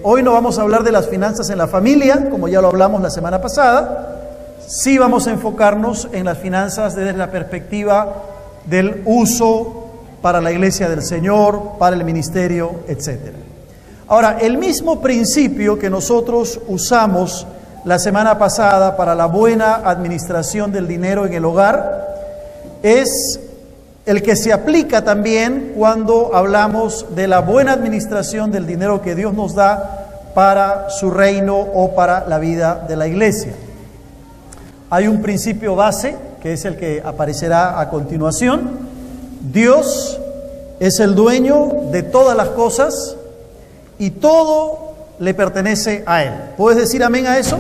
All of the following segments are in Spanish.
Hoy no vamos a hablar de las finanzas en la familia, como ya lo hablamos la semana pasada. Sí vamos a enfocarnos en las finanzas desde la perspectiva del uso para la iglesia del Señor, para el ministerio, etc. Ahora, el mismo principio que nosotros usamos la semana pasada para la buena administración del dinero en el hogar es el que se aplica también cuando hablamos de la buena administración del dinero que Dios nos da para su reino o para la vida de la iglesia. Hay un principio base, que es el que aparecerá a continuación. Dios es el dueño de todas las cosas y todo le pertenece a Él. ¿Puedes decir amén a eso?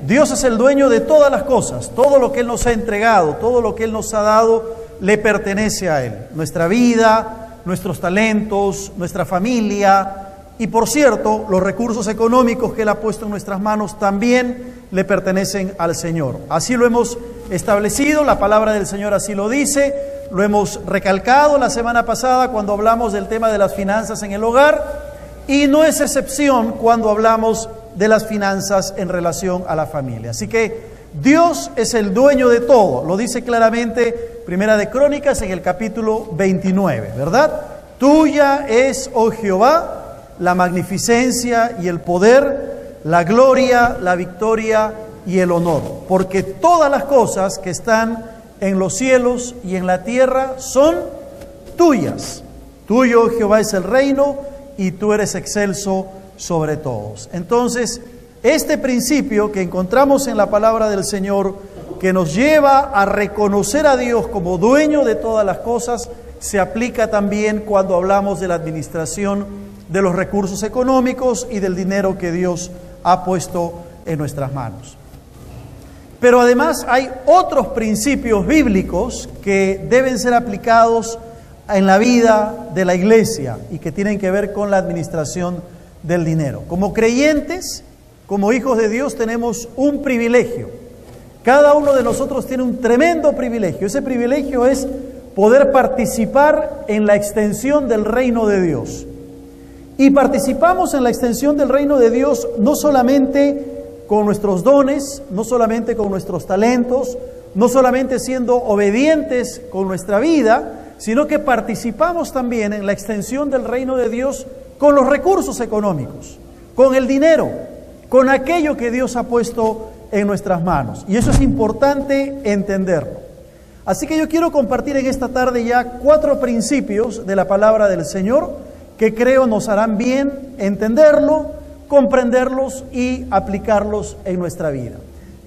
Dios es el dueño de todas las cosas. Todo lo que Él nos ha entregado, todo lo que Él nos ha dado, le pertenece a Él. Nuestra vida, nuestros talentos, nuestra familia y, por cierto, los recursos económicos que Él ha puesto en nuestras manos también le pertenecen al Señor. Así lo hemos establecido, la palabra del Señor así lo dice, lo hemos recalcado la semana pasada cuando hablamos del tema de las finanzas en el hogar, y no es excepción cuando hablamos de las finanzas en relación a la familia. Así que Dios es el dueño de todo, lo dice claramente Primera de Crónicas en el capítulo 29, ¿verdad? Tuya es, oh Jehová, la magnificencia y el poder, la gloria, la victoria y el honor, porque todas las cosas que están en los cielos y en la tierra son tuyas. Tuyo, Jehová, es el reino y tú eres excelso sobre todos. Entonces, este principio que encontramos en la palabra del Señor, que nos lleva a reconocer a Dios como dueño de todas las cosas, se aplica también cuando hablamos de la administración de los recursos económicos y del dinero que Dios ha puesto en nuestras manos. Pero además hay otros principios bíblicos que deben ser aplicados en la vida de la iglesia y que tienen que ver con la administración del dinero. Como creyentes, como hijos de Dios, tenemos un privilegio. Cada uno de nosotros tiene un tremendo privilegio. Ese privilegio es poder participar en la extensión del reino de Dios. Y participamos en la extensión del reino de Dios no solamente con nuestros dones, no solamente con nuestros talentos, no solamente siendo obedientes con nuestra vida, sino que participamos también en la extensión del reino de Dios con los recursos económicos, con el dinero, con aquello que Dios ha puesto en nuestras manos. Y eso es importante entenderlo. Así que yo quiero compartir en esta tarde ya 4 principios de la palabra del Señor que creo nos harán bien entenderlo, comprenderlos y aplicarlos en nuestra vida.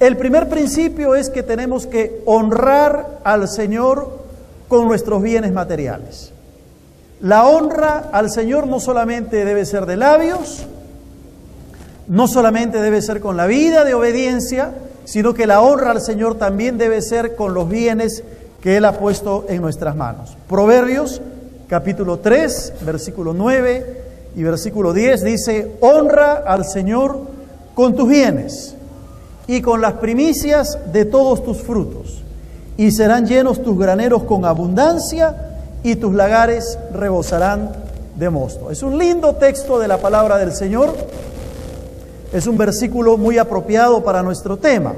El primer principio es que tenemos que honrar al Señor con nuestros bienes materiales. La honra al Señor no solamente debe ser de labios, no solamente debe ser con la vida de obediencia, sino que la honra al Señor también debe ser con los bienes que Él ha puesto en nuestras manos. Proverbios capítulo 3, versículo 9 y versículo 10 dice: honra al Señor con tus bienes y con las primicias de todos tus frutos, y serán llenos tus graneros con abundancia y tus lagares rebosarán de mosto. Es un lindo texto de la palabra del Señor. Es un versículo muy apropiado para nuestro tema.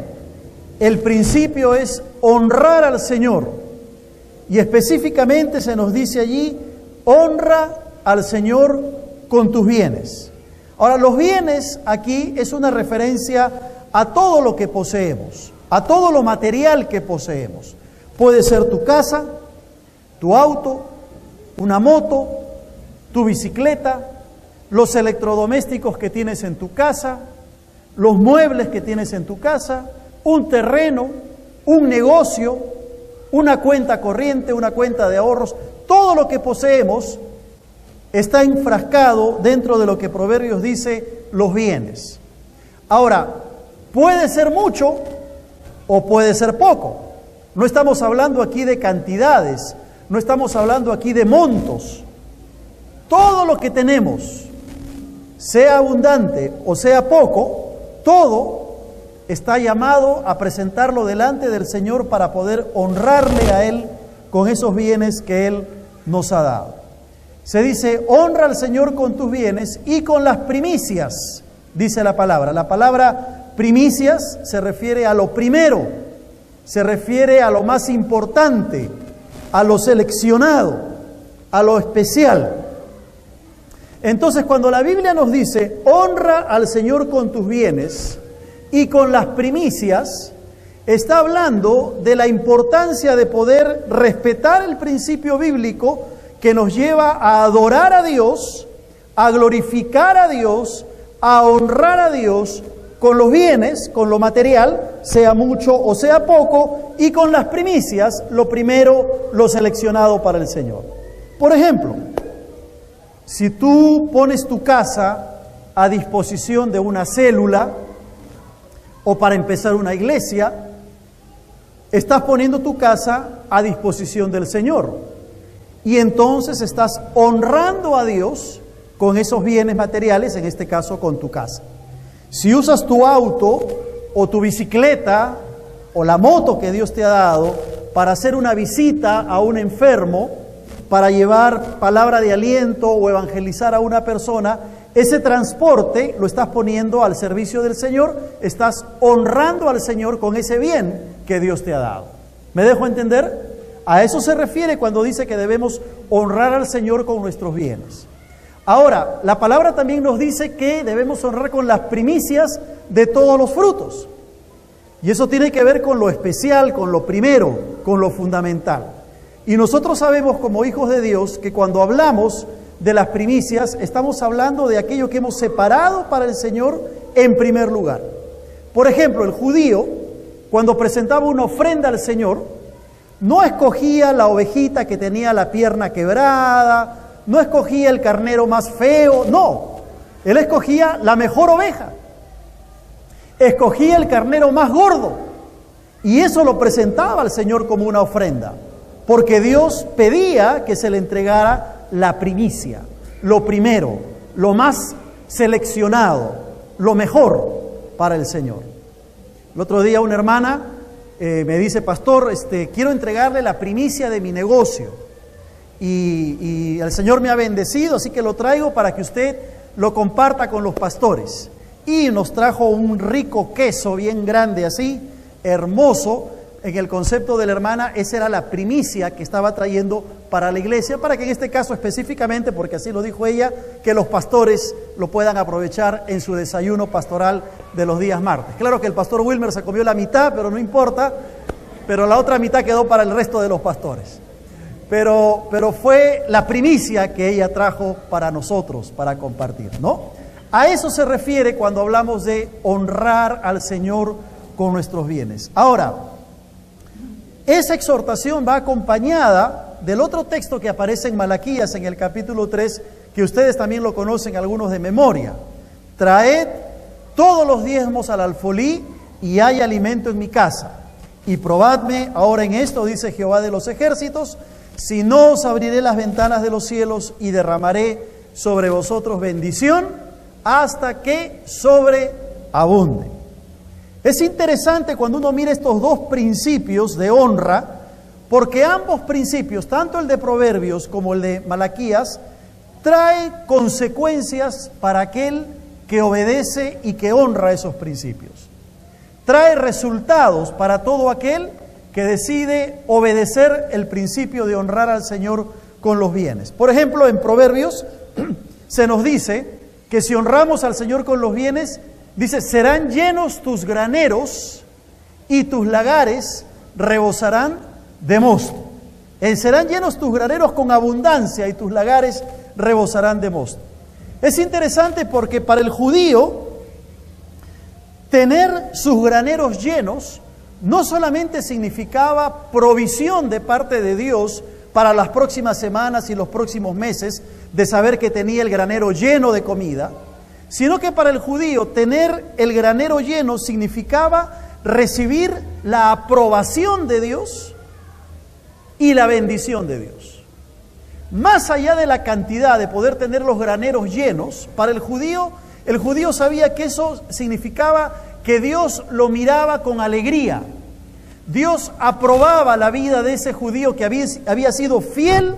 El principio es honrar al Señor. Y específicamente se nos dice allí: honra al Señor con tus bienes. Ahora, los bienes aquí es una referencia a todo lo que poseemos, a todo lo material que poseemos. Puede ser tu casa, tu auto, una moto, tu bicicleta, los electrodomésticos que tienes en tu casa, los muebles que tienes en tu casa, un terreno, un negocio, una cuenta corriente, una cuenta de ahorros. Todo lo que poseemos está enfrascado dentro de lo que Proverbios dice, los bienes. Ahora, puede ser mucho o puede ser poco. No estamos hablando aquí de cantidades, no estamos hablando aquí de montos. Todo lo que tenemos, sea abundante o sea poco, todo está llamado a presentarlo delante del Señor para poder honrarle a Él con esos bienes que Él nos ha dado. Se dice, honra al Señor con tus bienes y con las primicias, dice la palabra. La palabra primicias se refiere a lo primero, se refiere a lo más importante, a lo seleccionado, a lo especial. Entonces, cuando la Biblia nos dice, honra al Señor con tus bienes y con las primicias, está hablando de la importancia de poder respetar el principio bíblico que nos lleva a adorar a Dios, a glorificar a Dios, a honrar a Dios con los bienes, con lo material, sea mucho o sea poco, y con las primicias, lo primero, lo seleccionado para el Señor. Por ejemplo, si tú pones tu casa a disposición de una célula o para empezar una iglesia, estás poniendo tu casa a disposición del Señor. Y entonces estás honrando a Dios con esos bienes materiales, en este caso con tu casa. Si usas tu auto o tu bicicleta o la moto que Dios te ha dado para hacer una visita a un enfermo, para llevar palabra de aliento o evangelizar a una persona, ese transporte lo estás poniendo al servicio del Señor, estás honrando al Señor con ese bien que Dios te ha dado. ¿Me dejo entender? A eso se refiere cuando dice que debemos honrar al Señor con nuestros bienes. Ahora, la palabra también nos dice que debemos honrar con las primicias de todos los frutos. Y eso tiene que ver con lo especial, con lo primero, con lo fundamental. Y nosotros sabemos como hijos de Dios que cuando hablamos de las primicias, estamos hablando de aquello que hemos separado para el Señor en primer lugar. Por ejemplo, el judío, cuando presentaba una ofrenda al Señor, no escogía la ovejita que tenía la pierna quebrada, no escogía el carnero más feo, no. Él escogía la mejor oveja. Escogía el carnero más gordo. Y eso lo presentaba al Señor como una ofrenda. Porque Dios pedía que se le entregara la primicia, lo primero, lo más seleccionado, lo mejor para el Señor. El otro día una hermana me dice, pastor, quiero entregarle la primicia de mi negocio y el Señor me ha bendecido, así que lo traigo para que usted lo comparta con los pastores. Y nos trajo un rico queso bien grande así, hermoso. En el concepto de la hermana, esa era la primicia que estaba trayendo para la iglesia, para que en este caso específicamente, porque así lo dijo ella, que los pastores lo puedan aprovechar en su desayuno pastoral de los días martes. Claro que el pastor Wilmer se comió la mitad, pero no importa, pero la otra mitad quedó para el resto de los pastores. Pero fue la primicia que ella trajo para nosotros, para compartir, ¿no? A eso se refiere cuando hablamos de honrar al Señor con nuestros bienes. Ahora, esa exhortación va acompañada del otro texto que aparece en Malaquías en el capítulo 3, que ustedes también lo conocen algunos de memoria. Traed todos los diezmos al alfolí y hay alimento en mi casa. Y probadme ahora en esto, dice Jehová de los ejércitos, si no os abriré las ventanas de los cielos y derramaré sobre vosotros bendición hasta que sobreabunde. Es interesante cuando uno mira estos dos principios de honra, porque ambos principios, tanto el de Proverbios como el de Malaquías, trae consecuencias para aquel que obedece y que honra esos principios. Trae resultados para todo aquel que decide obedecer el principio de honrar al Señor con los bienes. Por ejemplo, en Proverbios se nos dice que si honramos al Señor con los bienes, dice, serán llenos tus graneros y tus lagares rebosarán de mosto. Serán llenos tus graneros con abundancia y tus lagares rebosarán de mosto. Es interesante porque para el judío, tener sus graneros llenos no solamente significaba provisión de parte de Dios para las próximas semanas y los próximos meses, de saber que tenía el granero lleno de comida, sino que para el judío tener el granero lleno significaba recibir la aprobación de Dios y la bendición de Dios. Más allá de la cantidad de poder tener los graneros llenos, para el judío sabía que eso significaba que Dios lo miraba con alegría. Dios aprobaba la vida de ese judío que había sido fiel,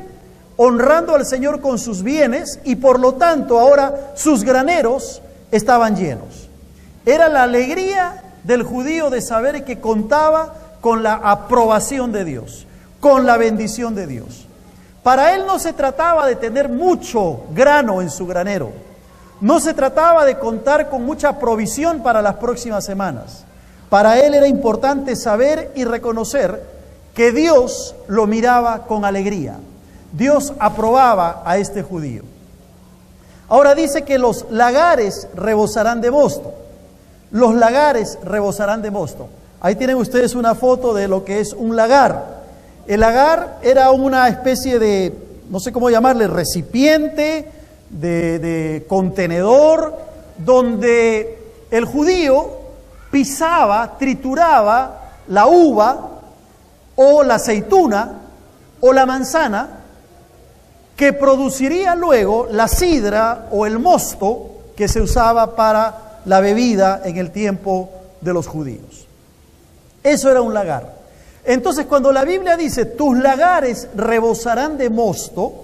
honrando al Señor con sus bienes, y por lo tanto ahora sus graneros estaban llenos. Era la alegría del judío de saber que contaba con la aprobación de Dios, con la bendición de Dios. Para él no se trataba de tener mucho grano en su granero, no se trataba de contar con mucha provisión para las próximas semanas. Para él era importante saber y reconocer que Dios lo miraba con alegría. Dios aprobaba a este judío. Ahora dice que los lagares rebosarán de mosto. Los lagares rebosarán de mosto. Ahí tienen ustedes una foto de lo que es un lagar. El lagar era una especie de, no sé cómo llamarle, recipiente, de contenedor, donde el judío pisaba, trituraba la uva o la aceituna o la manzana, que produciría luego la sidra o el mosto que se usaba para la bebida en el tiempo de los judíos. Eso era un lagar. Entonces, cuando la Biblia dice, tus lagares rebosarán de mosto,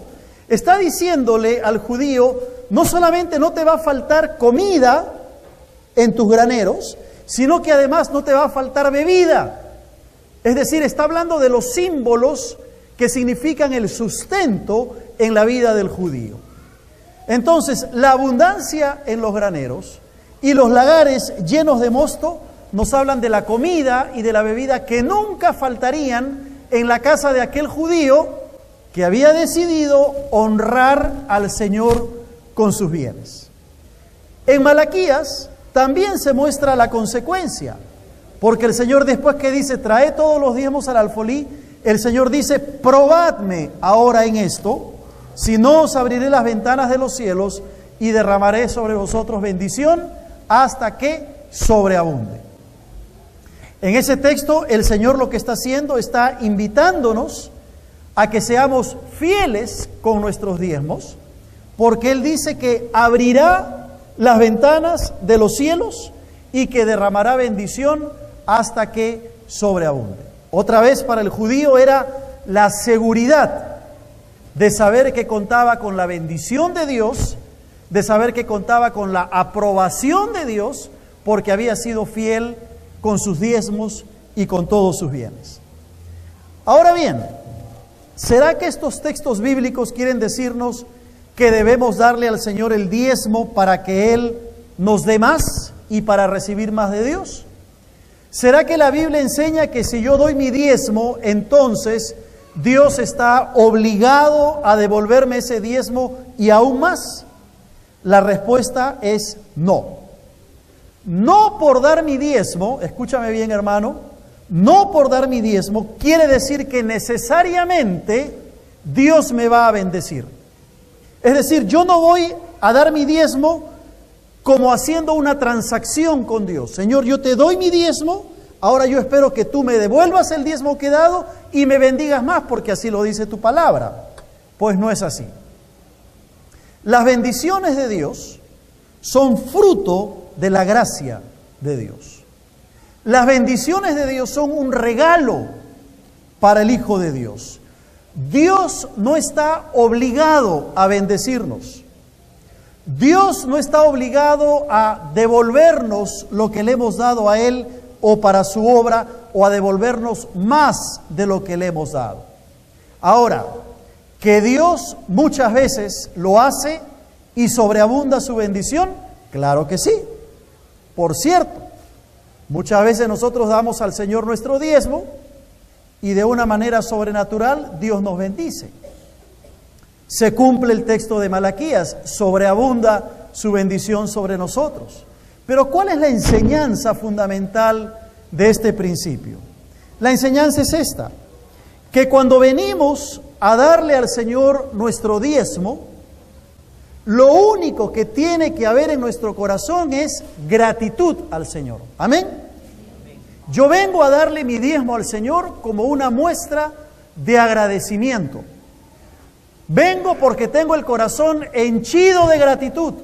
está diciéndole al judío, no solamente no te va a faltar comida en tus graneros, sino que además no te va a faltar bebida. Es decir, está hablando de los símbolos que significan el sustento en la vida del judío. Entonces, la abundancia en los graneros y los lagares llenos de mosto nos hablan de la comida y de la bebida que nunca faltarían en la casa de aquel judío que había decidido honrar al Señor con sus bienes. En Malaquías también se muestra la consecuencia, porque el Señor, después que dice, trae todos los diezmos al alfolí, el Señor dice, probadme ahora en esto, si no os abriré las ventanas de los cielos y derramaré sobre vosotros bendición hasta que sobreabunde. En ese texto el Señor lo que está haciendo, está invitándonos a que seamos fieles con nuestros diezmos, porque Él dice que abrirá las ventanas de los cielos y que derramará bendición hasta que sobreabunde. Otra vez, para el judío era la seguridad de saber que contaba con la bendición de Dios, de saber que contaba con la aprobación de Dios, porque había sido fiel con sus diezmos y con todos sus bienes. Ahora bien, ¿será que estos textos bíblicos quieren decirnos que debemos darle al Señor el diezmo para que Él nos dé más y para recibir más de Dios? ¿Será que la Biblia enseña que si yo doy mi diezmo, entonces Dios está obligado a devolverme ese diezmo y aún más? La respuesta es no. No por dar mi diezmo, escúchame bien, hermano, no por dar mi diezmo quiere decir que necesariamente Dios me va a bendecir. Es decir, yo no voy a dar mi diezmo como haciendo una transacción con Dios. Señor, yo te doy mi diezmo, ahora yo espero que tú me devuelvas el diezmo que he dado y me bendigas más, porque así lo dice tu palabra. Pues no es así. Las bendiciones de Dios son fruto de la gracia de Dios. Las bendiciones de Dios son un regalo para el Hijo de Dios. Dios no está obligado a bendecirnos. Dios no está obligado a devolvernos lo que le hemos dado a Él o para su obra, o a devolvernos más de lo que le hemos dado. Ahora, que Dios muchas veces lo hace y sobreabunda su bendición, claro que sí. Por cierto, muchas veces nosotros damos al Señor nuestro diezmo y de una manera sobrenatural Dios nos bendice. Se cumple el texto de Malaquías, sobreabunda su bendición sobre nosotros. Pero ¿cuál es la enseñanza fundamental de este principio? La enseñanza es esta, que cuando venimos a darle al Señor nuestro diezmo, lo único que tiene que haber en nuestro corazón es gratitud al Señor. Amén. Yo vengo a darle mi diezmo al Señor como una muestra de agradecimiento. Vengo porque tengo el corazón henchido de gratitud.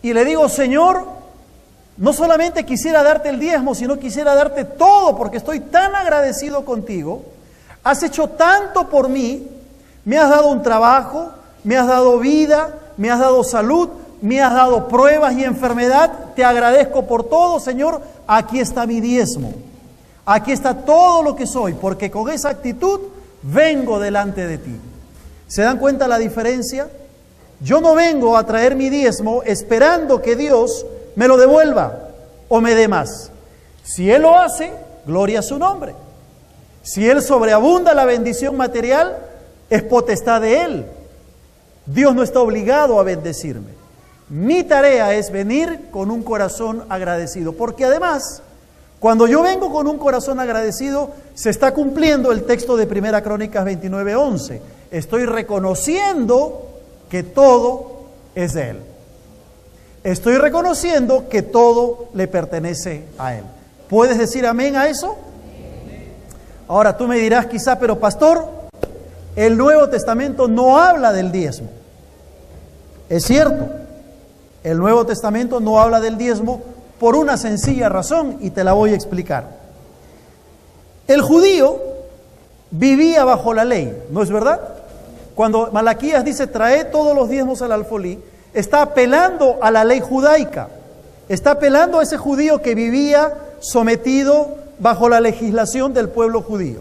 Y le digo, Señor, no solamente quisiera darte el diezmo, sino quisiera darte todo, porque estoy tan agradecido contigo. Has hecho tanto por mí. Me has dado un trabajo, me has dado vida, me has dado salud, me has dado pruebas y enfermedad. Te agradezco por todo, Señor. Aquí está mi diezmo. Aquí está todo lo que soy, porque con esa actitud vengo delante de ti. ¿Se dan cuenta la diferencia? Yo no vengo a traer mi diezmo esperando que Dios me lo devuelva o me dé más. Si Él lo hace, gloria a su nombre. Si Él sobreabunda la bendición material, es potestad de Él. Dios no está obligado a bendecirme. Mi tarea es venir con un corazón agradecido, porque además, cuando yo vengo con un corazón agradecido, se está cumpliendo el texto de 1 Crónicas 29:11. Estoy reconociendo que todo es de Él. Estoy reconociendo que todo le pertenece a Él. ¿Puedes decir amén a eso? Ahora tú me dirás quizá, pero pastor, el Nuevo Testamento no habla del diezmo. Es cierto, el Nuevo Testamento no habla del diezmo por una sencilla razón, y te la voy a explicar. El judío vivía bajo la ley, ¿no es verdad? Cuando Malaquías dice, trae todos los diezmos al alfolí, está apelando a la ley judaica, está apelando a ese judío que vivía sometido bajo la legislación del pueblo judío.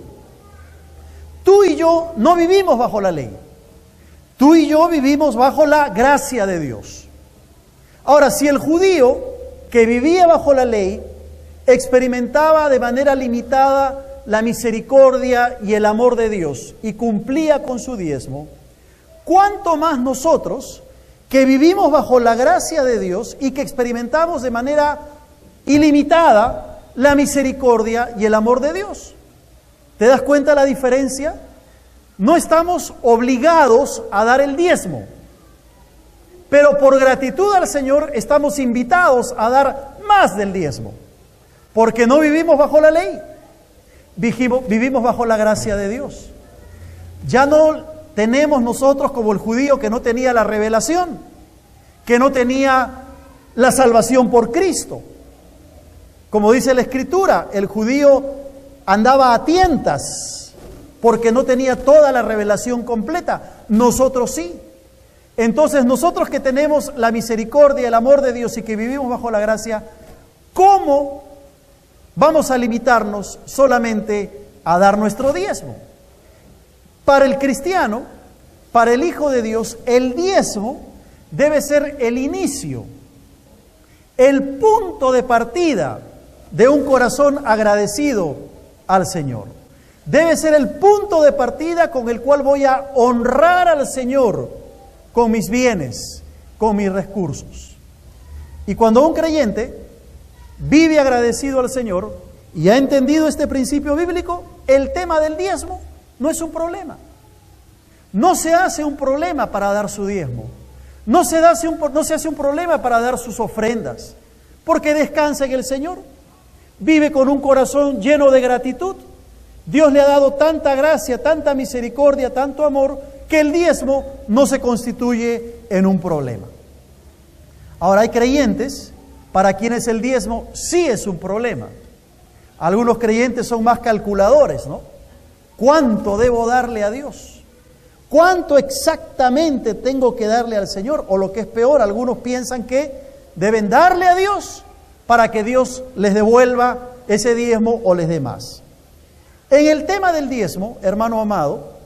Tú y yo no vivimos bajo la ley, tú y yo vivimos bajo la gracia de Dios. Ahora, si el judío que vivía bajo la ley experimentaba de manera limitada la misericordia y el amor de Dios y cumplía con su diezmo, ¿cuánto más nosotros que vivimos bajo la gracia de Dios y que experimentamos de manera ilimitada la misericordia y el amor de Dios? ¿Te das cuenta la diferencia? No estamos obligados a dar el diezmo, pero por gratitud al Señor estamos invitados a dar más del diezmo, porque no vivimos bajo la ley, vivimos bajo la gracia de Dios. Ya no tenemos nosotros como el judío que no tenía la revelación, que no tenía la salvación por Cristo. Como dice la Escritura, el judío andaba a tientas porque no tenía toda la revelación completa. Nosotros sí. Entonces nosotros que tenemos la misericordia, el amor de Dios y que vivimos bajo la gracia, ¿cómo vamos a limitarnos solamente a dar nuestro diezmo? Para el cristiano, para el Hijo de Dios, el diezmo debe ser el inicio, el punto de partida de un corazón agradecido al Señor. Debe ser el punto de partida con el cual voy a honrar al Señor con mis bienes, con mis recursos. Y cuando un creyente vive agradecido al Señor y ha entendido este principio bíblico, el tema del diezmo no es un problema. No se hace un problema para dar su diezmo. No se hace un problema para dar sus ofrendas, porque descansa en el Señor. Vive con un corazón lleno de gratitud. Dios le ha dado tanta gracia, tanta misericordia, tanto amor, que el diezmo no se constituye en un problema. Ahora hay creyentes para quienes el diezmo sí es un problema. Algunos creyentes son más calculadores, ¿no? ¿Cuánto debo darle a Dios? ¿Cuánto exactamente tengo que darle al Señor? O lo que es peor, algunos piensan que deben darle a Dios para que Dios les devuelva ese diezmo o les dé más. En el tema del diezmo, hermano amado,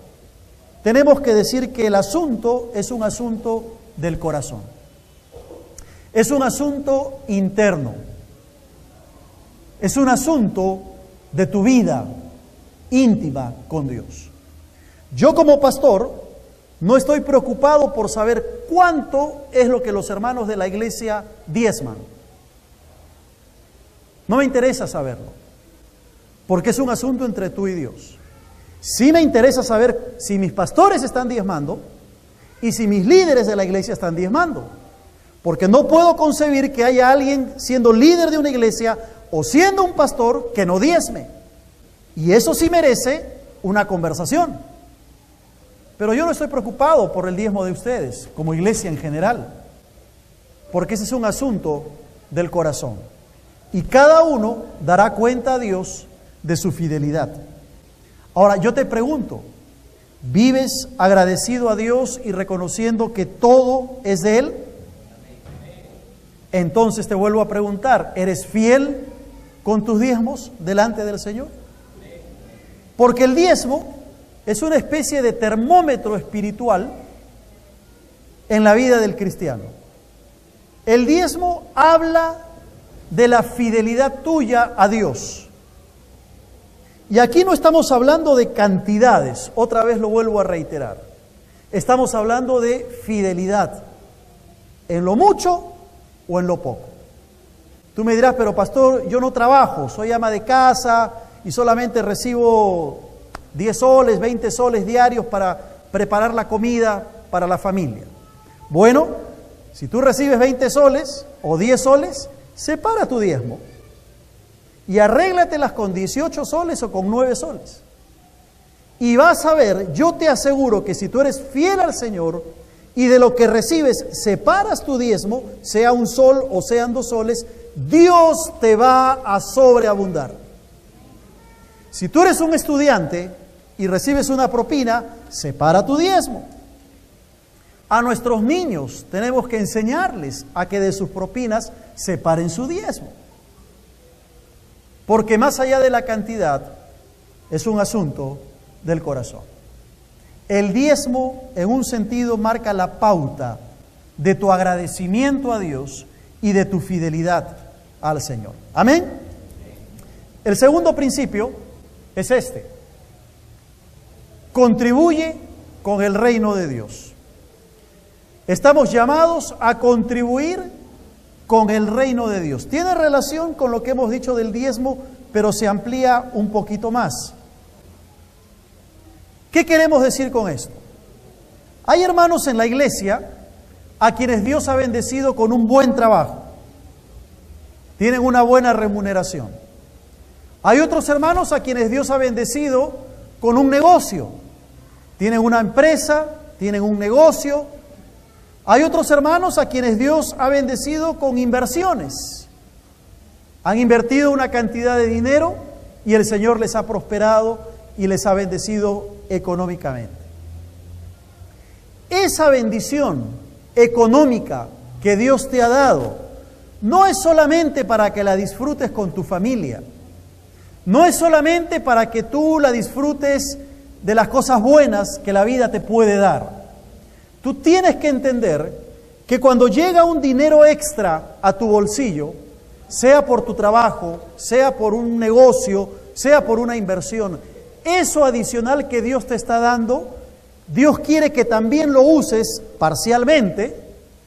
tenemos que decir que el asunto es un asunto del corazón. Es un asunto interno. Es un asunto de tu vida íntima con Dios. Yo como pastor no estoy preocupado por saber cuánto es lo que los hermanos de la iglesia diezman. No me interesa saberlo, porque es un asunto entre tú y Dios. Sí me interesa saber si mis pastores están diezmando y si mis líderes de la iglesia están diezmando, porque no puedo concebir que haya alguien siendo líder de una iglesia o siendo un pastor que no diezme. Y eso sí merece una conversación. Pero yo no estoy preocupado por el diezmo de ustedes, como iglesia en general, porque ese es un asunto del corazón. Y cada uno dará cuenta a Dios de su fidelidad. Ahora, yo te pregunto, ¿Vives agradecido a Dios y reconociendo que todo es de Él? Entonces te vuelvo a preguntar, ¿eres fiel con tus diezmos delante del Señor? Porque el diezmo es una especie de termómetro espiritual en la vida del cristiano. El diezmo habla de la fidelidad tuya a Dios. Y aquí no estamos hablando de cantidades, otra vez lo vuelvo a reiterar. Estamos hablando de fidelidad, en lo mucho o en lo poco. Tú me dirás, pero pastor, yo no trabajo, soy ama de casa y solamente recibo 10 soles, 20 soles diarios para preparar la comida para la familia. Bueno, si tú recibes 20 soles o 10 soles, separa tu diezmo y arréglatelas con 18 soles o con 9 soles. Y vas a ver, yo te aseguro que si tú eres fiel al Señor y de lo que recibes separas tu diezmo, sea un sol o sean 2 soles, Dios te va a sobreabundar. Si tú eres un estudiante y recibes una propina, separa tu diezmo. A nuestros niños tenemos que enseñarles a que de sus propinas separen su diezmo. Porque más allá de la cantidad, es un asunto del corazón. El diezmo, en un sentido, marca la pauta de tu agradecimiento a Dios y de tu fidelidad al Señor. ¿Amén? El segundo principio es este. Contribuye con el reino de Dios. Estamos llamados a contribuir con el reino de Dios. Tiene relación con lo que hemos dicho del diezmo, pero se amplía un poquito más. ¿Qué queremos decir con esto? Hay hermanos en la iglesia a quienes Dios ha bendecido con un buen trabajo. Tienen una buena remuneración. Hay otros hermanos a quienes Dios ha bendecido con un negocio. Tienen una empresa, tienen un negocio. Hay otros hermanos a quienes Dios ha bendecido con inversiones. Han invertido una cantidad de dinero y el Señor les ha prosperado y les ha bendecido económicamente. Esa bendición económica que Dios te ha dado no es solamente para que la disfrutes con tu familia, no es solamente para que tú la disfrutes de las cosas buenas que la vida te puede dar. Tú tienes que entender que cuando llega un dinero extra a tu bolsillo, sea por tu trabajo, sea por un negocio, sea por una inversión, eso adicional que Dios te está dando, Dios quiere que también lo uses parcialmente,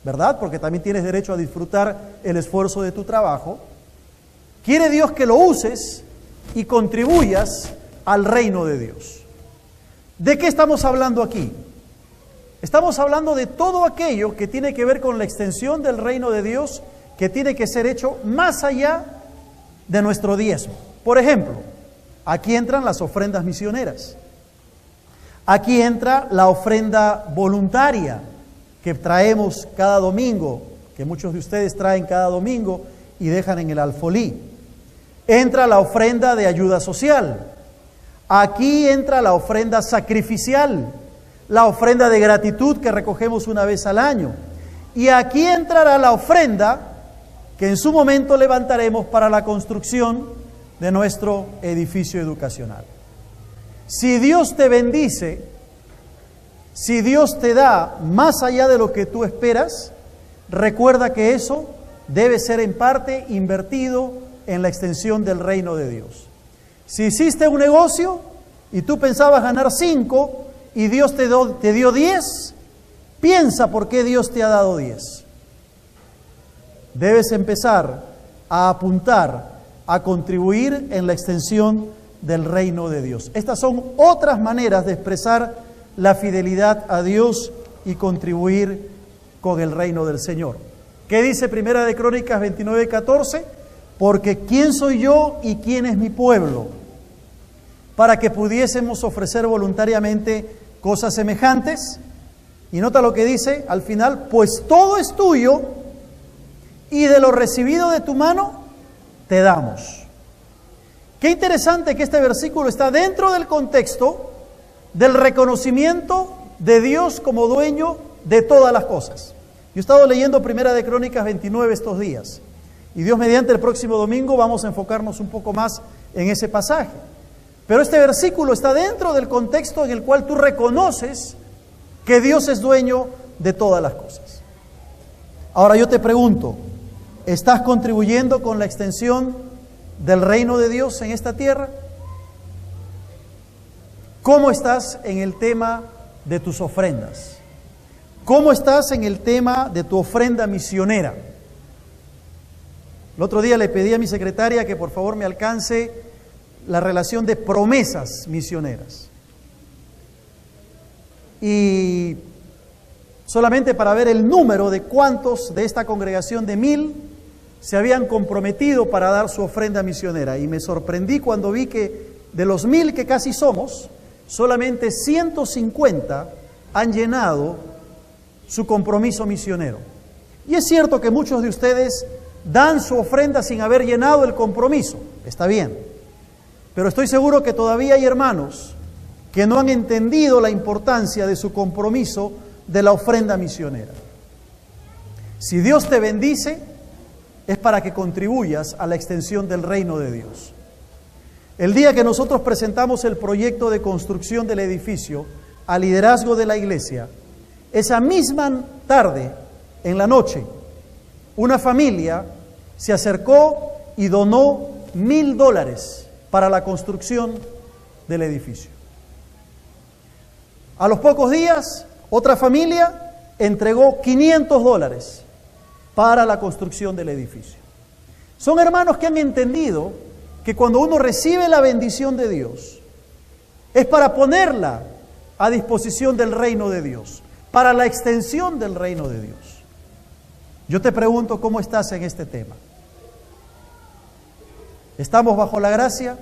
¿verdad? Porque también tienes derecho a disfrutar el esfuerzo de tu trabajo. Quiere Dios que lo uses y contribuyas al reino de Dios. ¿De qué estamos hablando aquí? Estamos hablando de todo aquello que tiene que ver con la extensión del reino de Dios, que tiene que ser hecho más allá de nuestro diezmo. Por ejemplo, aquí entran las ofrendas misioneras. Aquí entra la ofrenda voluntaria que traemos cada domingo, que muchos de ustedes traen cada domingo y dejan en el alfolí. Entra la ofrenda de ayuda social. Aquí entra la ofrenda sacrificial, la ofrenda de gratitud que recogemos una vez al año. Y aquí entrará la ofrenda que en su momento levantaremos para la construcción de nuestro edificio educacional. Si Dios te bendice, si Dios te da más allá de lo que tú esperas, recuerda que eso debe ser en parte invertido en la extensión del reino de Dios. Si hiciste un negocio y tú pensabas ganar 5 y Dios te dio 10, piensa por qué Dios te ha dado 10. Debes empezar a apuntar, a contribuir en la extensión del reino de Dios. Estas son otras maneras de expresar la fidelidad a Dios y contribuir con el reino del Señor. ¿Qué dice Primera de Crónicas 29:14? Porque ¿quién soy yo y quién es mi pueblo? Para que pudiésemos ofrecer voluntariamente cosas semejantes. Y nota lo que dice al final, pues todo es tuyo y de lo recibido de tu mano te damos. Qué interesante que este versículo está dentro del contexto del reconocimiento de Dios como dueño de todas las cosas. Yo he estado leyendo Primera de Crónicas 29 estos días, y Dios mediante el próximo domingo vamos a enfocarnos un poco más en ese pasaje. Pero este versículo está dentro del contexto en el cual tú reconoces que Dios es dueño de todas las cosas. Ahora yo te pregunto, ¿estás contribuyendo con la extensión del reino de Dios en esta tierra? ¿Cómo estás en el tema de tus ofrendas? ¿Cómo estás en el tema de tu ofrenda misionera? El otro día le pedí a mi secretaria que por favor me alcance la relación de promesas misioneras. Y solamente para ver el número de cuántos de esta congregación de 1000 se habían comprometido para dar su ofrenda misionera. Y me sorprendí cuando vi que de los 1000 que casi somos, solamente 150 han llenado su compromiso misionero. Y es cierto que muchos de ustedes dan su ofrenda sin haber llenado el compromiso. Está bien. Pero estoy seguro que todavía hay hermanos que no han entendido la importancia de su compromiso de la ofrenda misionera. Si Dios te bendice, es para que contribuyas a la extensión del reino de Dios. El día que nosotros presentamos el proyecto de construcción del edificio al liderazgo de la iglesia, esa misma tarde, en la noche, una familia se acercó y donó $1000 para la construcción del edificio. A los pocos días, otra familia entregó $500 para la construcción del edificio. Son hermanos que han entendido que cuando uno recibe la bendición de Dios, es para ponerla a disposición del reino de Dios, para la extensión del reino de Dios. Yo te pregunto, ¿cómo estás en este tema? Estamos bajo la gracia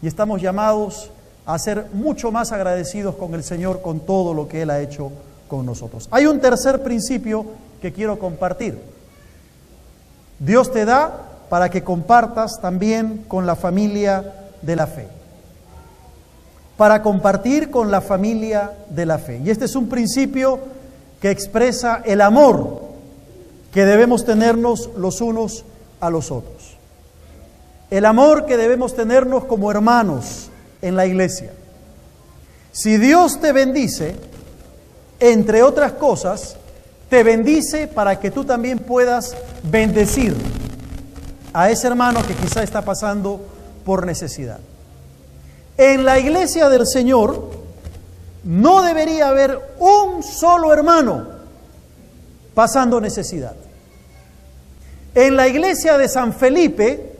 y estamos llamados a ser mucho más agradecidos con el Señor con todo lo que Él ha hecho con nosotros. Hay un tercer principio que quiero compartir. Dios te da para que compartas también con la familia de la fe. Para compartir con la familia de la fe. Y este es un principio que expresa el amor que debemos tenernos los unos a los otros. El amor que debemos tenernos como hermanos en la iglesia. Si Dios te bendice, entre otras cosas, te bendice para que tú también puedas bendecir a ese hermano que quizá está pasando por necesidad. En la iglesia del Señor no debería haber un solo hermano pasando necesidad. En la iglesia de San Felipe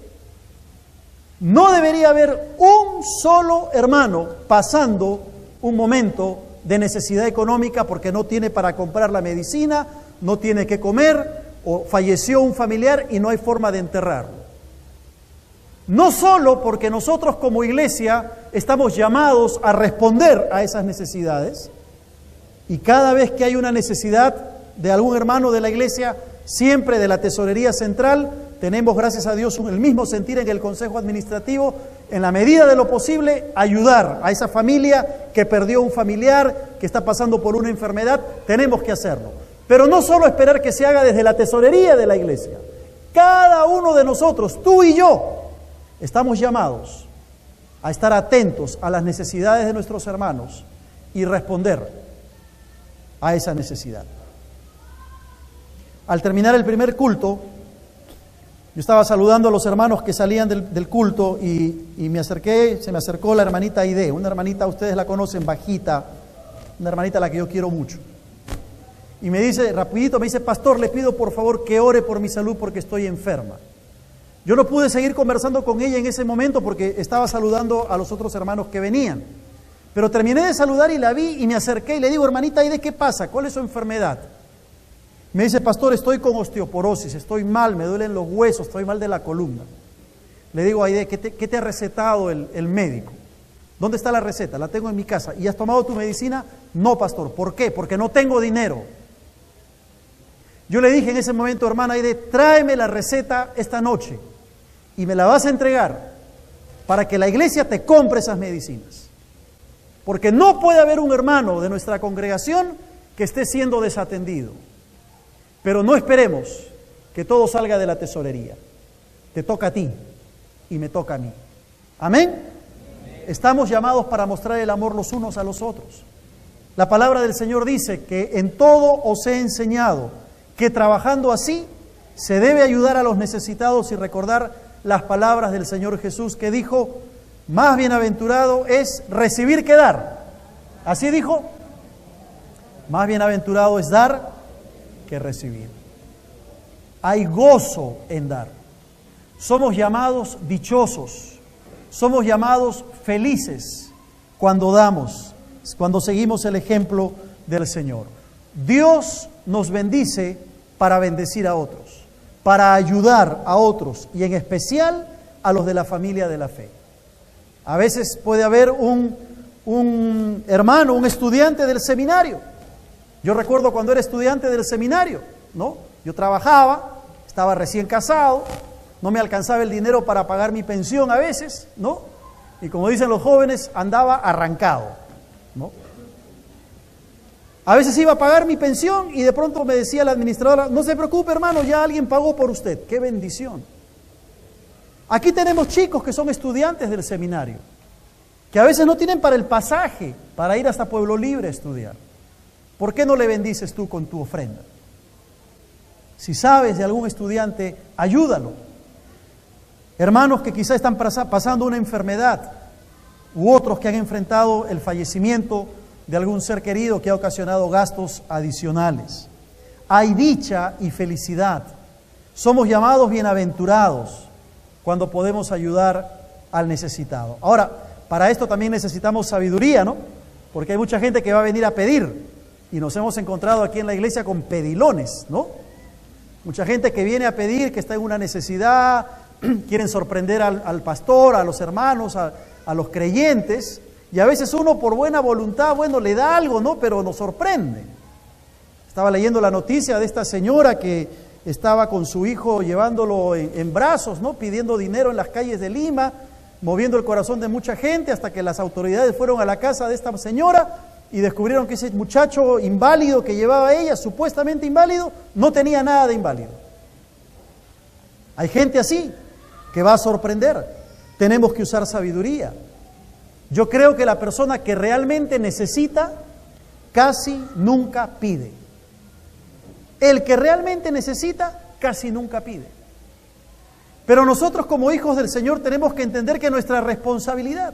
no debería haber un solo hermano pasando un momento de necesidad económica porque no tiene para comprar la medicina, no tiene que comer o falleció un familiar y no hay forma de enterrarlo. No solo porque nosotros como iglesia estamos llamados a responder a esas necesidades y cada vez que hay una necesidad de algún hermano de la iglesia, siempre de la tesorería central, tenemos, gracias a Dios, el mismo sentir en el Consejo Administrativo, en la medida de lo posible, ayudar a esa familia que perdió un familiar, que está pasando por una enfermedad, tenemos que hacerlo. Pero no solo esperar que se haga desde la tesorería de la iglesia. Cada uno de nosotros, tú y yo, estamos llamados a estar atentos a las necesidades de nuestros hermanos y responder a esa necesidad. Al terminar el primer culto, yo estaba saludando a los hermanos que salían del culto y se me acercó la hermanita Aide, una hermanita, ustedes la conocen, bajita, una hermanita a la que yo quiero mucho. Y me dice, rapidito, me dice, pastor, le pido por favor que ore por mi salud porque estoy enferma. Yo no pude seguir conversando con ella en ese momento porque estaba saludando a los otros hermanos que venían. Pero terminé de saludar y la vi y me acerqué y le digo, hermanita Aide, ¿qué pasa? ¿Cuál es su enfermedad? Me dice, pastor, estoy con osteoporosis, estoy mal, me duelen los huesos, estoy mal de la columna. Le digo, Aide, ¿qué te ha recetado el médico? ¿Dónde está la receta? La tengo en mi casa. ¿Y has tomado tu medicina? No, pastor. ¿Por qué? Porque no tengo dinero. Yo le dije en ese momento, hermana Aide, tráeme la receta esta noche y me la vas a entregar para que la iglesia te compre esas medicinas. Porque no puede haber un hermano de nuestra congregación que esté siendo desatendido. Pero no esperemos que todo salga de la tesorería. Te toca a ti y me toca a mí. ¿Amén? Estamos llamados para mostrar el amor los unos a los otros. La palabra del Señor dice que en todo os he enseñado que trabajando así se debe ayudar a los necesitados y recordar las palabras del Señor Jesús que dijo: más bienaventurado es recibir que dar. Así dijo: más bienaventurado es dar que recibir. Hay gozo en dar. Somos llamados dichosos, somos llamados felices cuando damos, cuando seguimos el ejemplo del Señor. Dios nos bendice para bendecir a otros, para ayudar a otros y en especial a los de la familia de la fe. A veces puede haber un hermano, un estudiante del seminario. Yo recuerdo cuando era estudiante del seminario, ¿no? Yo trabajaba, estaba recién casado, no me alcanzaba el dinero para pagar mi pensión a veces, ¿no? Y como dicen los jóvenes, andaba arrancado, ¿no? A veces iba a pagar mi pensión y de pronto me decía la administradora: no se preocupe, hermano, ya alguien pagó por usted. ¡Qué bendición! Aquí tenemos chicos que son estudiantes del seminario, que a veces no tienen para el pasaje para ir hasta Pueblo Libre a estudiar. ¿Por qué no le bendices tú con tu ofrenda? Si sabes de algún estudiante, ayúdalo. Hermanos que quizá están pasando una enfermedad, u otros que han enfrentado el fallecimiento de algún ser querido que ha ocasionado gastos adicionales. Hay dicha y felicidad. Somos llamados bienaventurados cuando podemos ayudar al necesitado. Ahora, para esto también necesitamos sabiduría, ¿no? Porque hay mucha gente que va a venir a pedir y nos hemos encontrado aquí en la iglesia con pedilones, ¿no? Mucha gente que viene a pedir, que está en una necesidad, quieren sorprender al pastor, a los hermanos, a los creyentes, y a veces uno por buena voluntad, bueno, le da algo, ¿no? Pero nos sorprende. Estaba leyendo la noticia de esta señora que estaba con su hijo llevándolo en brazos, ¿no? Pidiendo dinero en las calles de Lima, moviendo el corazón de mucha gente, hasta que las autoridades fueron a la casa de esta señora y descubrieron que ese muchacho inválido que llevaba ella, supuestamente inválido, no tenía nada de inválido. Hay gente así que va a sorprender. Tenemos que usar sabiduría. Yo creo que la persona que realmente necesita casi nunca pide. El que realmente necesita casi nunca pide. Pero nosotros como hijos del Señor tenemos que entender que nuestra responsabilidad,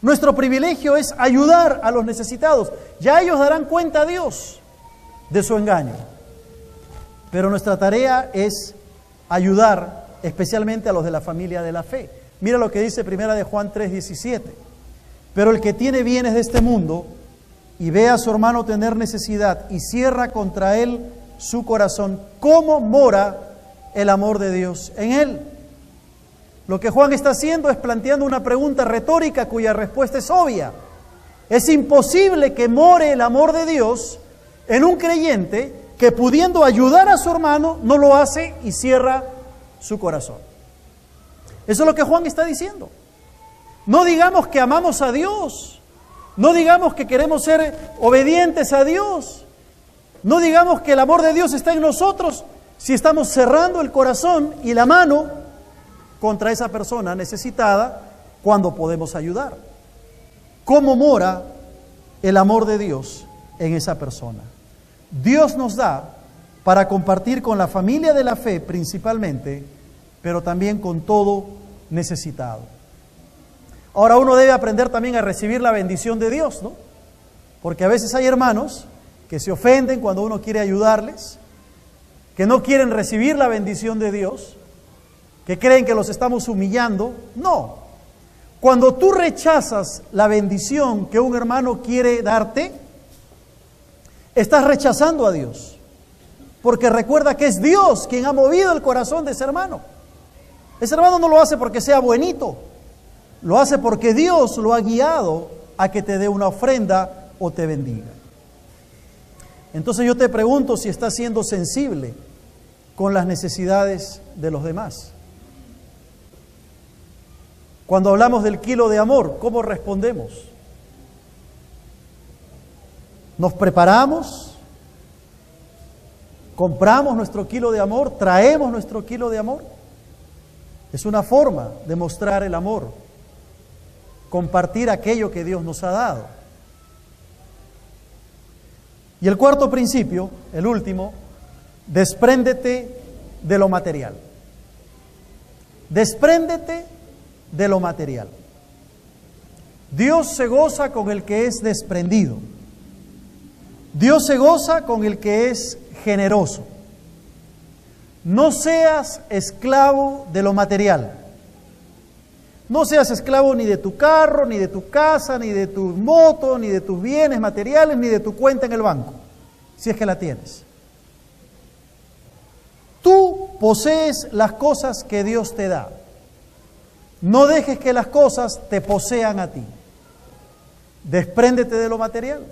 nuestro privilegio es ayudar a los necesitados. Ya ellos darán cuenta a Dios de su engaño. Pero nuestra tarea es ayudar especialmente a los de la familia de la fe. Mira lo que dice Primera de Juan 3:17. Pero el que tiene bienes de este mundo y ve a su hermano tener necesidad y cierra contra él su corazón, ¿cómo mora el amor de Dios en él? Lo que Juan está haciendo es planteando una pregunta retórica cuya respuesta es obvia. Es imposible que more el amor de Dios en un creyente que, pudiendo ayudar a su hermano, no lo hace y cierra su corazón. Eso es lo que Juan está diciendo. No digamos que amamos a Dios, no digamos que queremos ser obedientes a Dios, no digamos que el amor de Dios está en nosotros si estamos cerrando el corazón y la mano contra esa persona necesitada cuando podemos ayudar. ¿Cómo mora el amor de Dios en esa persona? Dios nos da para compartir con la familia de la fe principalmente, pero también con todo necesitado. Ahora uno debe aprender también a recibir la bendición de Dios, ¿no? Porque a veces hay hermanos que se ofenden cuando uno quiere ayudarles, que no quieren recibir la bendición de Dios, que creen que los estamos humillando. No. Cuando tú rechazas la bendición que un hermano quiere darte, estás rechazando a Dios. Porque recuerda que es Dios quien ha movido el corazón de ese hermano. Ese hermano no lo hace porque sea buenito, lo hace porque Dios lo ha guiado a que te dé una ofrenda o te bendiga. Entonces yo te pregunto si estás siendo sensible con las necesidades de los demás. Cuando hablamos del kilo de amor, ¿cómo respondemos? Nos preparamos, compramos nuestro kilo de amor, traemos nuestro kilo de amor. Es una forma de mostrar el amor, compartir aquello que Dios nos ha dado. Y el cuarto principio, el último, despréndete de lo material. Despréndete de lo material. Dios se goza con el que es desprendido. Dios se goza con el que es generoso. No seas esclavo de lo material. No seas esclavo ni de tu carro, ni de tu casa, ni de tu moto, ni de tus bienes materiales, ni de tu cuenta en el banco, si es que la tienes. Tú posees las cosas que Dios te da. No dejes que las cosas te posean a ti. Despréndete de lo material.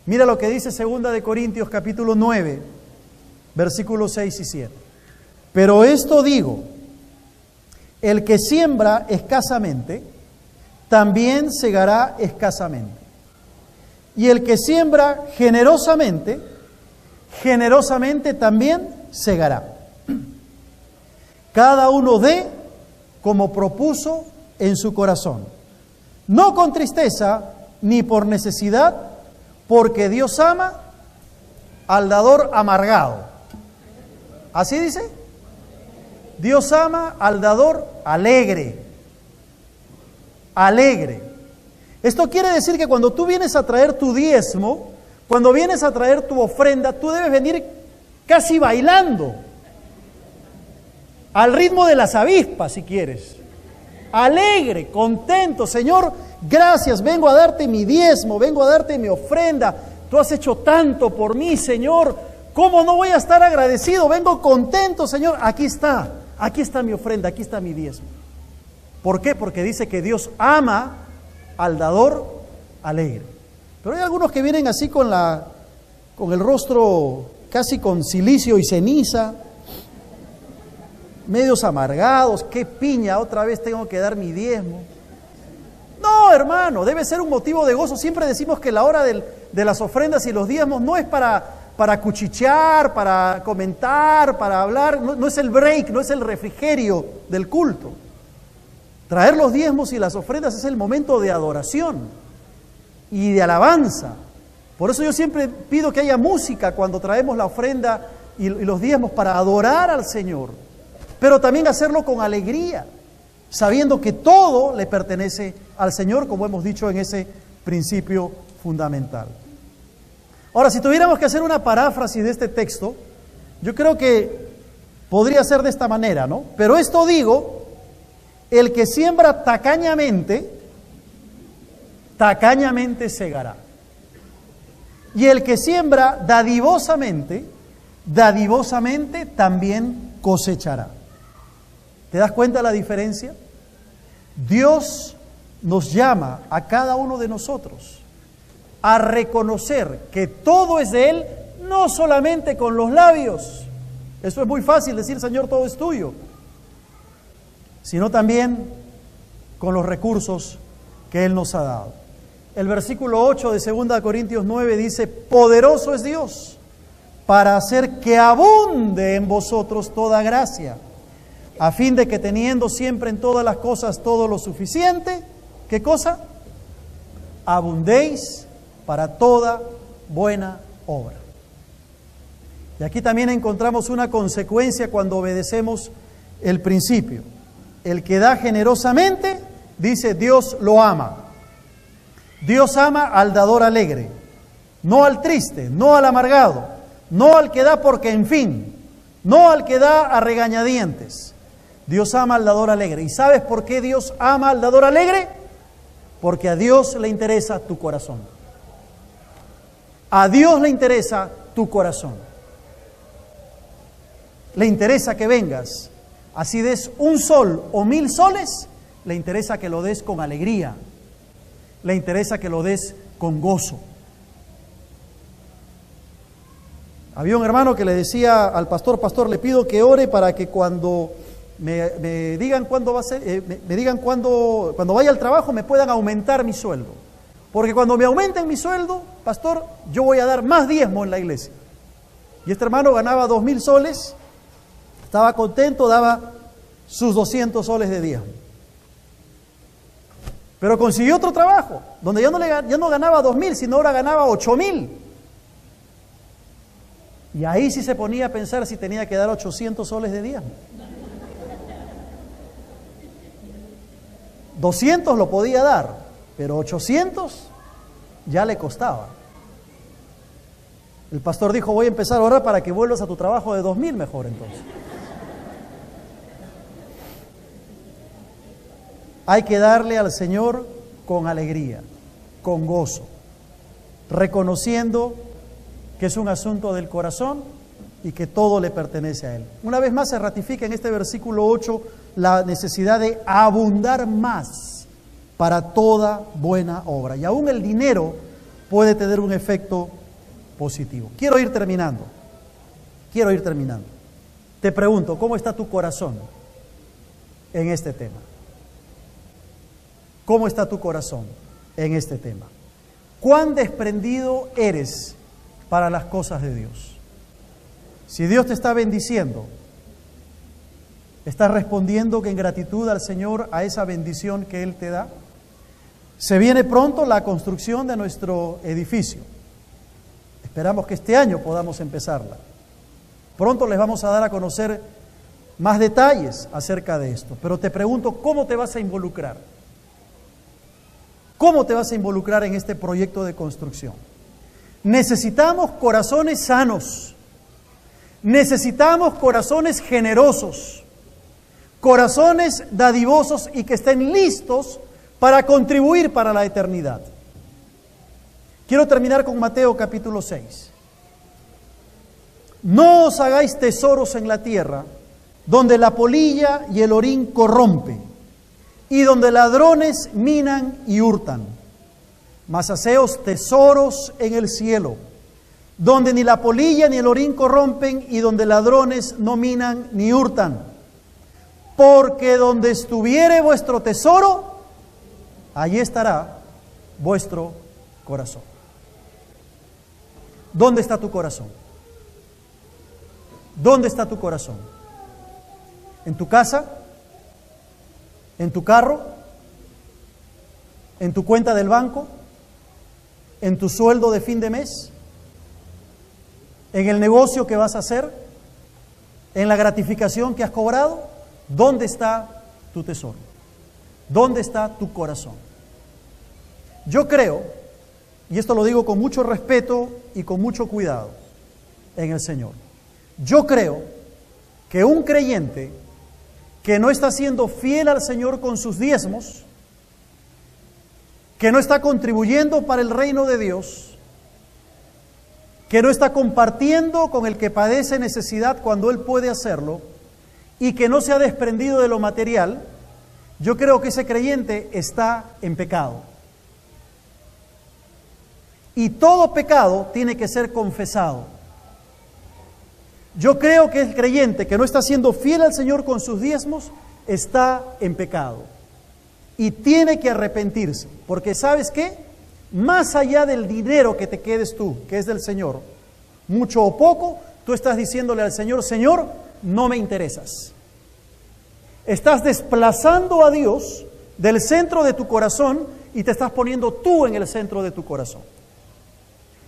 Mira lo que dice 2 de Corintios capítulo 9, versículos 6 y 7. Pero esto digo, el que siembra escasamente, también segará escasamente. Y el que siembra generosamente, generosamente también segará. Cada uno dé como propuso en su corazón, no con tristeza ni por necesidad, porque Dios ama al dador amargado. ¿Así dice? Dios ama al dador alegre. Alegre. Esto quiere decir que cuando tú vienes a traer tu diezmo, cuando vienes a traer tu ofrenda, tú debes venir casi bailando, al ritmo de las avispas, si quieres. Alegre, contento. Señor, gracias, vengo a darte mi diezmo, vengo a darte mi ofrenda. Tú has hecho tanto por mí, Señor. ¿Cómo no voy a estar agradecido? Vengo contento, Señor. Aquí está mi ofrenda, aquí está mi diezmo. ¿Por qué? Porque dice que Dios ama al dador alegre. Pero hay algunos que vienen así con el rostro casi con silicio y ceniza, medios amargados. Qué piña, otra vez tengo que dar mi diezmo. No, hermano, debe ser un motivo de gozo. Siempre decimos que la hora de las ofrendas y los diezmos no es para cuchichear, para comentar, para hablar. No es el break, no es el refrigerio del culto. Traer los diezmos y las ofrendas es el momento de adoración y de alabanza. Por eso yo siempre pido que haya música cuando traemos la ofrenda y los diezmos, para adorar al Señor, pero también hacerlo con alegría, sabiendo que todo le pertenece al Señor, como hemos dicho en ese principio fundamental. Ahora, si tuviéramos que hacer una paráfrasis de este texto, yo creo que podría ser de esta manera, ¿no? Pero esto digo, el que siembra tacañamente, tacañamente segará. Y el que siembra dadivosamente, dadivosamente también cosechará. ¿Te das cuenta de la diferencia? Dios nos llama a cada uno de nosotros a reconocer que todo es de Él, no solamente con los labios. Eso es muy fácil decir, Señor, todo es tuyo, sino también con los recursos que Él nos ha dado. El versículo 8 de 2 Corintios 9 dice, poderoso es Dios para hacer que abunde en vosotros toda gracia, a fin de que teniendo siempre en todas las cosas todo lo suficiente, ¿qué cosa? Abundéis para toda buena obra. Y aquí también encontramos una consecuencia cuando obedecemos el principio. El que da generosamente, dice, Dios lo ama. Dios ama al dador alegre, no al triste, no al amargado, no al que da porque en fin, no al que da a regañadientes. Dios ama al dador alegre. ¿Y sabes por qué Dios ama al dador alegre? Porque a Dios le interesa tu corazón. A Dios le interesa tu corazón. Le interesa que vengas, así des un sol o 1000 soles, le interesa que lo des con alegría. Le interesa que lo des con gozo. Había un hermano que le decía al pastor, pastor, le pido que ore para que cuando me digan cuándo va a ser, me digan cuando vaya al trabajo me puedan aumentar mi sueldo. Porque cuando me aumenten mi sueldo, pastor, yo voy a dar más diezmo en la iglesia. Y este hermano ganaba 2,000 soles, estaba contento, daba sus 200 soles de diezmo. Pero consiguió otro trabajo, donde ya no ganaba 2,000, sino ahora ganaba 8,000. Y ahí sí se ponía a pensar si tenía que dar 800 soles de diezmo. 200 lo podía dar, pero 800 ya le costaba. El pastor dijo, voy a empezar a orar para que vuelvas a tu trabajo de 2,000 mejor entonces. Hay que darle al Señor con alegría, con gozo, reconociendo que es un asunto del corazón y que todo le pertenece a Él. Una vez más se ratifica en este versículo 8 la necesidad de abundar más para toda buena obra. Y aún el dinero puede tener un efecto positivo. Quiero ir terminando. Te pregunto, ¿cómo está tu corazón en este tema? ¿Cómo está tu corazón en este tema? ¿Cuán desprendido eres para las cosas de Dios? Si Dios te está bendiciendo, ¿estás respondiendo en gratitud al Señor a esa bendición que Él te da? Se viene pronto la construcción de nuestro edificio. Esperamos que este año podamos empezarla. Pronto les vamos a dar a conocer más detalles acerca de esto. Pero te pregunto, ¿cómo te vas a involucrar? ¿Cómo te vas a involucrar en este proyecto de construcción? Necesitamos corazones sanos. Necesitamos corazones generosos. Corazones dadivosos y que estén listos para contribuir para la eternidad. Quiero terminar con Mateo capítulo 6. No os hagáis tesoros en la tierra, donde la polilla y el orín corrompe, y donde ladrones minan y hurtan. Mas haceos tesoros en el cielo, donde ni la polilla ni el orín corrompen, y donde ladrones no minan ni hurtan. Porque donde estuviere vuestro tesoro, allí estará vuestro corazón. ¿Dónde está tu corazón? ¿Dónde está tu corazón? ¿En tu casa? ¿En tu carro? ¿En tu cuenta del banco? ¿En tu sueldo de fin de mes? ¿En el negocio que vas a hacer? ¿En la gratificación que has cobrado? ¿Dónde está tu tesoro? ¿Dónde está tu corazón? Yo creo, y esto lo digo con mucho respeto y con mucho cuidado en el Señor, yo creo que un creyente que no está siendo fiel al Señor con sus diezmos, que no está contribuyendo para el reino de Dios, que no está compartiendo con el que padece necesidad cuando él puede hacerlo, y que no se ha desprendido de lo material, yo creo que ese creyente está en pecado. Y todo pecado tiene que ser confesado. Yo creo que el creyente que no está siendo fiel al Señor con sus diezmos está en pecado. Y tiene que arrepentirse. Porque ¿sabes qué? Más allá del dinero que te quedes tú, que es del Señor, mucho o poco, tú estás diciéndole al Señor, Señor, no me interesas. Estás desplazando a Dios del centro de tu corazón y te estás poniendo tú en el centro de tu corazón.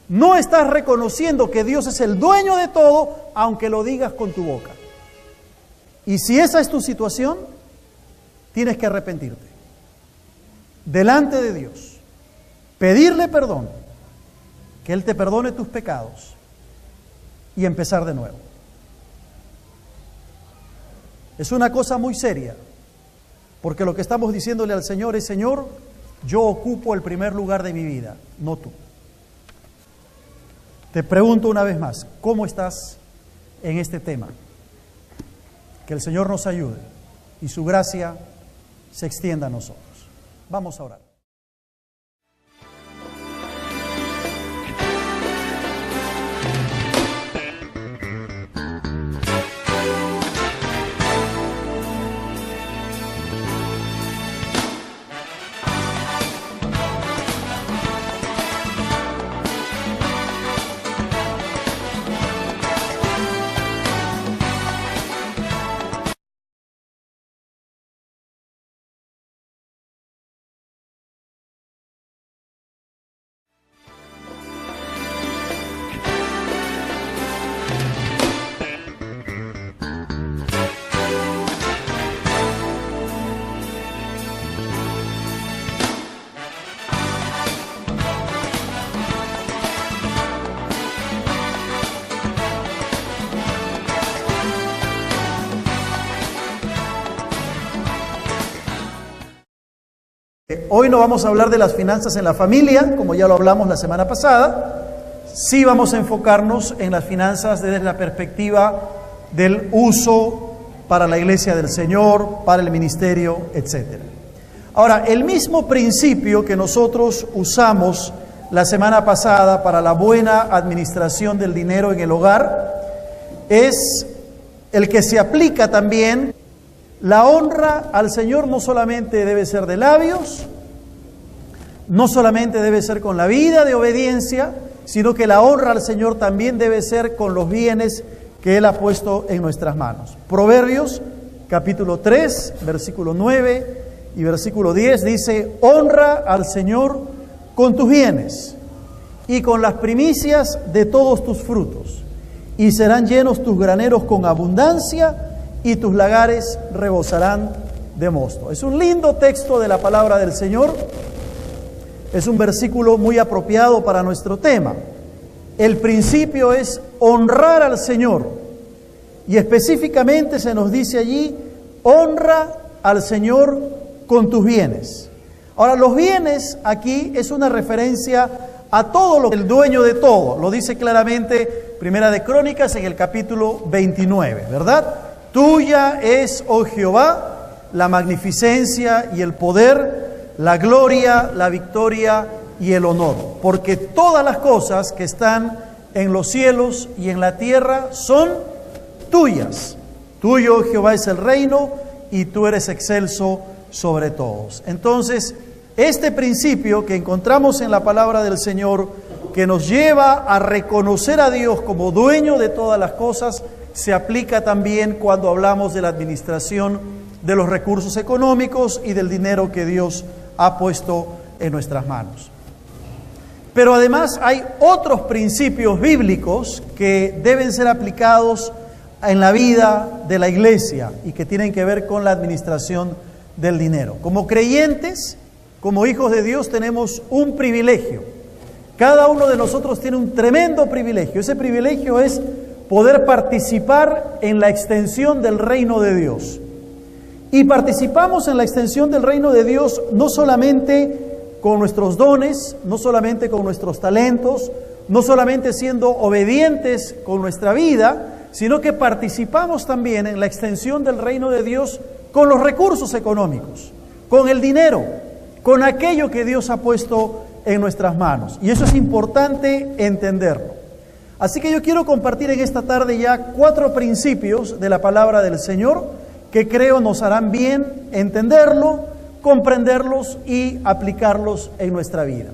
No estás reconociendo que Dios es el dueño de todo, aunque lo digas con tu boca. Y si esa es tu situación, tienes que arrepentirte delante de Dios, pedirle perdón, que Él te perdone tus pecados y empezar de nuevo. Es una cosa muy seria, porque lo que estamos diciéndole al Señor es, Señor, yo ocupo el primer lugar de mi vida, no tú. Te pregunto una vez más, ¿cómo estás en este tema? Que el Señor nos ayude y su gracia se extienda a nosotros. Vamos a orar. Hoy no vamos a hablar de las finanzas en la familia, como ya lo hablamos la semana pasada. Sí vamos a enfocarnos en las finanzas desde la perspectiva del uso para la iglesia del Señor, para el ministerio, etc. Ahora, el mismo principio que nosotros usamos la semana pasada para la buena administración del dinero en el hogar es el que se aplica también. La honra al Señor no solamente debe ser de labios, no solamente debe ser con la vida de obediencia, sino que la honra al Señor también debe ser con los bienes que Él ha puesto en nuestras manos. Proverbios capítulo 3, versículo 9 y versículo 10 dice: honra al Señor con tus bienes y con las primicias de todos tus frutos, y serán llenos tus graneros con abundancia, y tus lagares rebosarán de mosto. Es un lindo texto de la palabra del Señor. Es un versículo muy apropiado para nuestro tema. El principio es honrar al Señor. Y específicamente se nos dice allí: honra al Señor con tus bienes. Ahora, los bienes aquí es una referencia a todo lo que el dueño de todo. Lo dice claramente Primera de Crónicas en el capítulo 29, ¿verdad? Tuya es, oh Jehová, la magnificencia y el poder, la gloria, la victoria y el honor. Porque todas las cosas que están en los cielos y en la tierra son tuyas. Tuyo, oh Jehová, es el reino y tú eres excelso sobre todos. Entonces, este principio que encontramos en la palabra del Señor, que nos lleva a reconocer a Dios como dueño de todas las cosas, se aplica también cuando hablamos de la administración de los recursos económicos y del dinero que Dios ha puesto en nuestras manos. Pero además hay otros principios bíblicos que deben ser aplicados en la vida de la iglesia y que tienen que ver con la administración del dinero. Como creyentes, como hijos de Dios, tenemos un privilegio. Cada uno de nosotros tiene un tremendo privilegio. Ese privilegio es poder participar en la extensión del reino de Dios. Y participamos en la extensión del reino de Dios no solamente con nuestros dones, no solamente con nuestros talentos, no solamente siendo obedientes con nuestra vida, sino que participamos también en la extensión del reino de Dios con los recursos económicos, con el dinero, con aquello que Dios ha puesto en nuestras manos. Y eso es importante entenderlo. Así que yo quiero compartir en esta tarde ya 4 principios de la palabra del Señor que creo nos harán bien entenderlo, comprenderlos y aplicarlos en nuestra vida.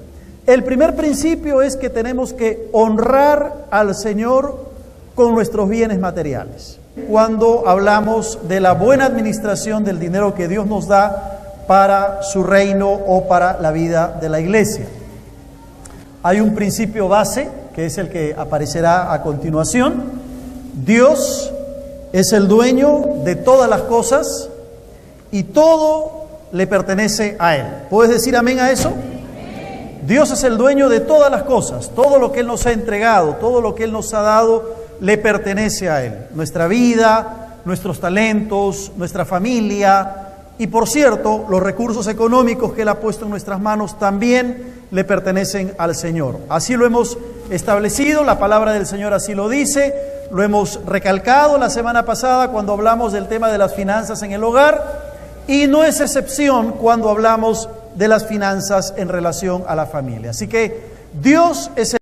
El primer principio es que tenemos que honrar al Señor con nuestros bienes materiales. Cuando hablamos de la buena administración del dinero que Dios nos da para su reino o para la vida de la iglesia, hay un principio base que es el que aparecerá a continuación. Dios es el dueño de todas las cosas y todo le pertenece a Él. ¿Puedes decir amén a eso? Dios es el dueño de todas las cosas. Todo lo que Él nos ha entregado, todo lo que Él nos ha dado, le pertenece a Él. Nuestra vida, nuestros talentos, nuestra familia y, por cierto, los recursos económicos que Él ha puesto en nuestras manos también le pertenecen al Señor. Así lo hemos establecido, la palabra del Señor así lo dice, lo hemos recalcado la semana pasada cuando hablamos del tema de las finanzas en el hogar, y no es excepción cuando hablamos de las finanzas en relación a la familia. Así que Dios es